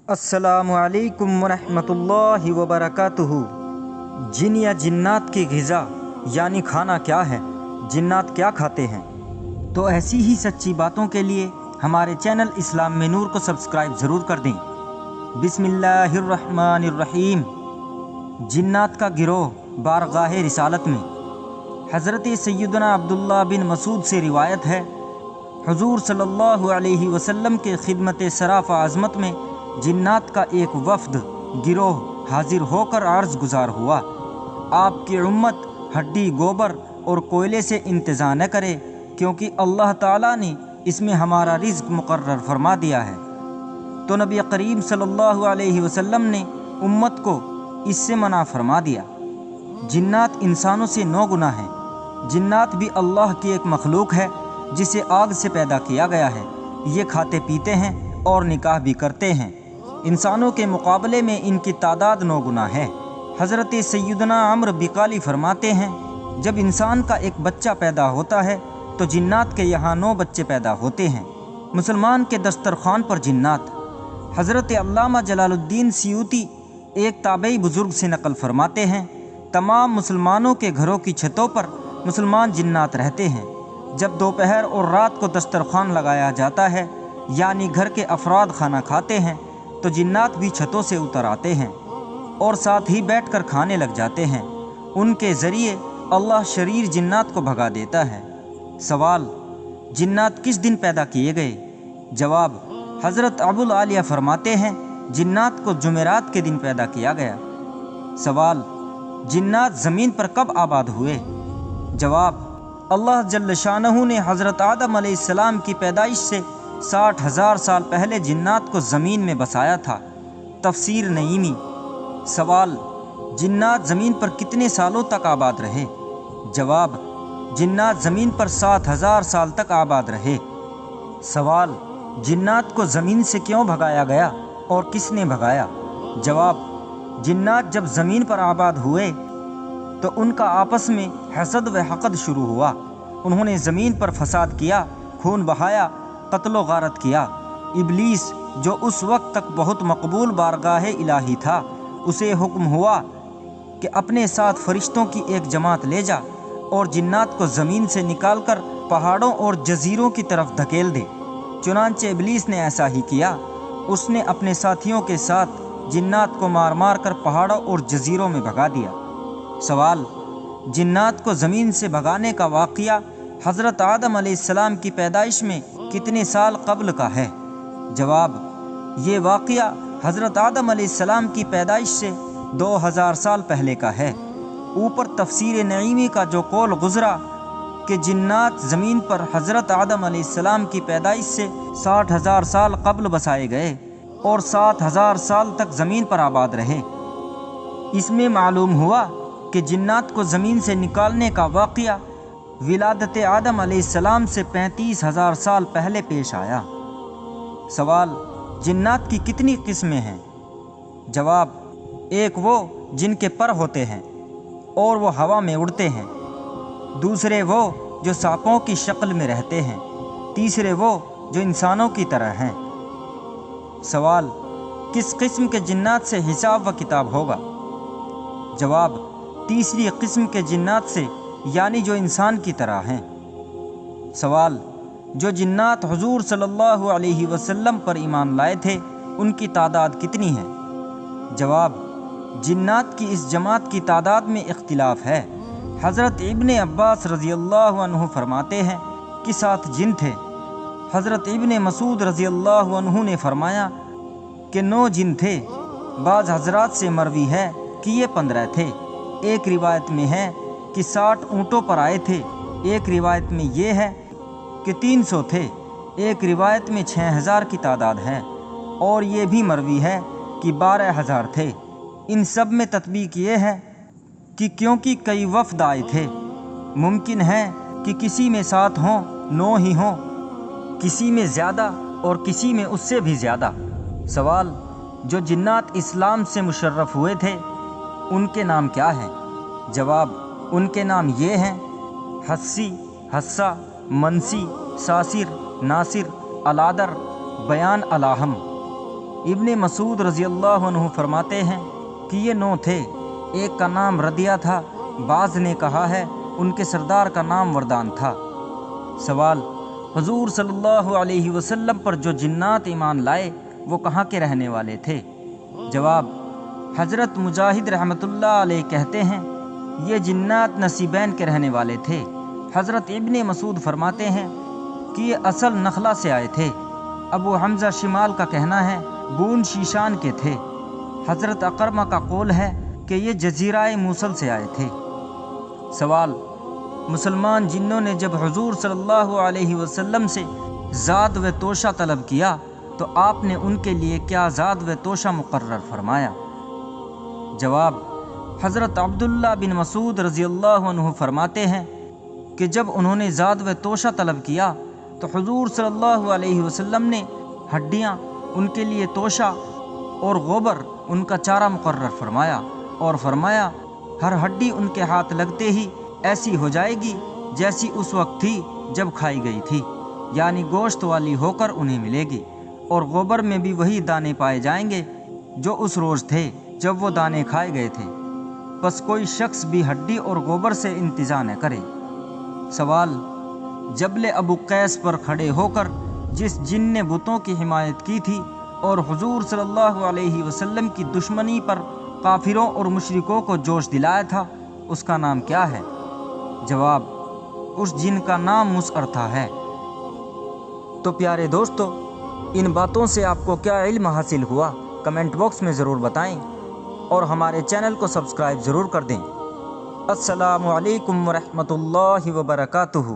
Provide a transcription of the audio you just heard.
السلام علیکم ورحمۃ اللہ وبرکاتہ۔ جن یا جنات کی غذا یعنی کھانا کیا ہے، جنات کیا کھاتے ہیں؟ تو ایسی ہی سچی باتوں کے لیے ہمارے چینل اسلام میں نور کو سبسکرائب ضرور کر دیں۔ بسم اللہ الرحمن الرحیم۔ جنات کا گروہ بارگاہ رسالت میں حضرت سیدنا عبداللہ بن مسعود سے روایت ہے، حضور صلی اللہ علیہ وسلم کے خدمت شرف عظمت میں جنات کا ایک وفد گروہ حاضر ہو کر عرض گزار ہوا، آپ کی امت ہڈی گوبر اور کوئلے سے انتزاع نہ کرے، کیونکہ اللہ تعالیٰ نے اس میں ہمارا رزق مقرر فرما دیا ہے۔ تو نبی کریم صلی اللہ علیہ وسلم نے امت کو اس سے منع فرما دیا۔ جنات انسانوں سے 9 گنا ہیں۔ جنات بھی اللہ کی ایک مخلوق ہے جسے آگ سے پیدا کیا گیا ہے۔ یہ کھاتے پیتے ہیں اور نکاح بھی کرتے ہیں۔ انسانوں کے مقابلے میں ان کی تعداد 9 گنا ہے۔ حضرت سیدنا عمرو بقالی فرماتے ہیں، جب انسان کا ایک بچہ پیدا ہوتا ہے تو جنات کے یہاں 9 بچے پیدا ہوتے ہیں۔ مسلمان کے دسترخوان پر جنات۔ حضرت علامہ جلال الدین سیوطی ایک تابعی بزرگ سے نقل فرماتے ہیں، تمام مسلمانوں کے گھروں کی چھتوں پر مسلمان جنات رہتے ہیں۔ جب دوپہر اور رات کو دسترخوان لگایا جاتا ہے، یعنی گھر کے افراد کھانا کھاتے ہیں، تو جنات بھی چھتوں سے اتر آتے ہیں اور ساتھ ہی بیٹھ کر کھانے لگ جاتے ہیں۔ ان کے ذریعے اللہ شریر جنات کو بھگا دیتا ہے۔ سوال: جنات کس دن پیدا کیے گئے؟ جواب: حضرت ابو العالیہ فرماتے ہیں، جنات کو جمعرات کے دن پیدا کیا گیا۔ سوال: جنات زمین پر کب آباد ہوئے؟ جواب: اللہ جل شانہ نے حضرت آدم علیہ السلام کی پیدائش سے 60,000 سال پہلے جنات کو زمین میں بسایا تھا۔ تفسیر نعیمی۔ سوال: جنات زمین پر کتنے سالوں تک آباد رہے؟ جواب: جنات زمین پر 7,000 سال تک آباد رہے۔ سوال: جنات کو زمین سے کیوں بھگایا گیا اور کس نے بھگایا؟ جواب: جنات جب زمین پر آباد ہوئے تو ان کا آپس میں حسد و حقد شروع ہوا۔ انہوں نے زمین پر فساد کیا، خون بہایا، قتل و غارت کیا۔ ابلیس جو اس وقت تک بہت مقبول بارگاہ الہی تھا، اسے حکم ہوا کہ اپنے ساتھ فرشتوں کی ایک جماعت لے جا اور جنات کو زمین سے نکال کر پہاڑوں اور جزیروں کی طرف دھکیل دے۔ چنانچہ ابلیس نے ایسا ہی کیا۔ اس نے اپنے ساتھیوں کے ساتھ جنات کو مار مار کر پہاڑوں اور جزیروں میں بھگا دیا۔ سوال: جنات کو زمین سے بھگانے کا واقعہ حضرت آدم علیہ السلام کی پیدائش میں کتنے سال قبل کا ہے؟ جواب: یہ واقعہ حضرت آدم علیہ السلام کی پیدائش سے 2000 سال پہلے کا ہے۔ اوپر تفسیر نعیمی کا جو قول گزرا کہ جنات زمین پر حضرت آدم علیہ السلام کی پیدائش سے 60,000 سال قبل بسائے گئے اور 7,000 سال تک زمین پر آباد رہے، اس میں معلوم ہوا کہ جنات کو زمین سے نکالنے کا واقعہ ولادت آدم علیہ السلام سے 35,000 سال پہلے پیش آیا۔ سوال: جنات کی کتنی قسمیں ہیں؟ جواب: ایک وہ جن کے پر ہوتے ہیں اور وہ ہوا میں اڑتے ہیں، دوسرے وہ جو سانپوں کی شکل میں رہتے ہیں، تیسرے وہ جو انسانوں کی طرح ہیں۔ سوال: کس قسم کے جنات سے حساب و کتاب ہوگا؟ جواب: تیسری قسم کے جنات سے، یعنی جو انسان کی طرح ہیں۔ سوال: جو جنات حضور صلی اللہ علیہ وسلم پر ایمان لائے تھے، ان کی تعداد کتنی ہے؟ جواب: جنات کی اس جماعت کی تعداد میں اختلاف ہے۔ حضرت ابن عباس رضی اللہ عنہ فرماتے ہیں کہ 7 جن تھے۔ حضرت ابن مسعود رضی اللہ عنہ نے فرمایا کہ 9 جن تھے۔ بعض حضرات سے مروی ہے کہ یہ 15 تھے۔ ایک روایت میں ہے کہ 60 اونٹوں پر آئے تھے، ایک روایت میں یہ ہے کہ 300 تھے، ایک روایت میں 6,000 کی تعداد ہے، اور یہ بھی مروی ہے کہ 12,000 تھے۔ ان سب میں تطبیق یہ ہے کہ کیونکہ کئی وفد آئے تھے، ممکن ہے کہ کسی میں 7 ہوں، 9 ہی ہوں، کسی میں زیادہ اور کسی میں اس سے بھی زیادہ۔ سوال: جو جنات اسلام سے مشرف ہوئے تھے، ان کے نام کیا ہیں؟ جواب: ان کے نام یہ ہیں: حسی، حسا، منسی، ساسر، ناصر، الادر، بیان، الاہم۔ ابن مسعود رضی اللہ عنہ فرماتے ہیں کہ یہ 9 تھے، ایک کا نام ردیہ تھا، بعض نے کہا ہے ان کے سردار کا نام وردان تھا۔ سوال: حضور صلی اللہ علیہ وسلم پر جو جنات ایمان لائے وہ کہاں کے رہنے والے تھے؟ جواب: حضرت مجاہد رحمۃ اللہ علیہ کہتے ہیں یہ جنات نصیبین کے رہنے والے تھے۔ حضرت ابن مسعود فرماتے ہیں کہ یہ اصل نخلا سے آئے تھے۔ ابو حمزہ شمال کا کہنا ہے بون شیشان کے تھے۔ حضرت اقرمہ کا قول ہے کہ یہ جزیرہ موصل سے آئے تھے۔ سوال: مسلمان جنوں نے جب حضور صلی اللہ علیہ وسلم سے زاد و توشہ طلب کیا تو آپ نے ان کے لیے کیا زاد و توشہ مقرر فرمایا؟ جواب: حضرت عبداللہ بن مسعود رضی اللہ عنہ فرماتے ہیں کہ جب انہوں نے زاد و توشہ طلب کیا تو حضور صلی اللہ علیہ وسلم نے ہڈیاں ان کے لیے توشہ اور گوبر ان کا چارہ مقرر فرمایا، اور فرمایا ہر ہڈی ان کے ہاتھ لگتے ہی ایسی ہو جائے گی جیسی اس وقت تھی جب کھائی گئی تھی، یعنی گوشت والی ہو کر انہیں ملے گی، اور گوبر میں بھی وہی دانے پائے جائیں گے جو اس روز تھے جب وہ دانے کھائے گئے تھے، بس کوئی شخص بھی ہڈی اور گوبر سے انتزاع نہ کرے۔ سوال: جبل ابو قیس پر کھڑے ہو کر جس جن نے بتوں کی حمایت کی تھی اور حضور صلی اللہ علیہ وسلم کی دشمنی پر کافروں اور مشرکوں کو جوش دلایا تھا اس کا نام کیا ہے؟ جواب: اس جن کا نام مسعرتھا ہے۔ تو پیارے دوستو، ان باتوں سے آپ کو کیا علم حاصل ہوا کمنٹ باکس میں ضرور بتائیں، اور ہمارے چینل کو سبسکرائب ضرور کر دیں۔ السلام علیکم ورحمۃ اللہ وبرکاتہ۔